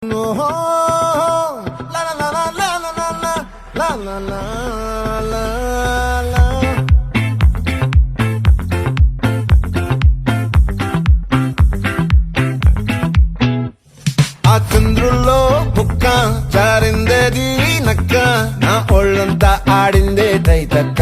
No, la la la la la la la la la la la la. ఆ చంద్రుల్లో బుక్క జారిందేది నక్క నా ఒళ్ళంతా ఆడిందే తైతక్క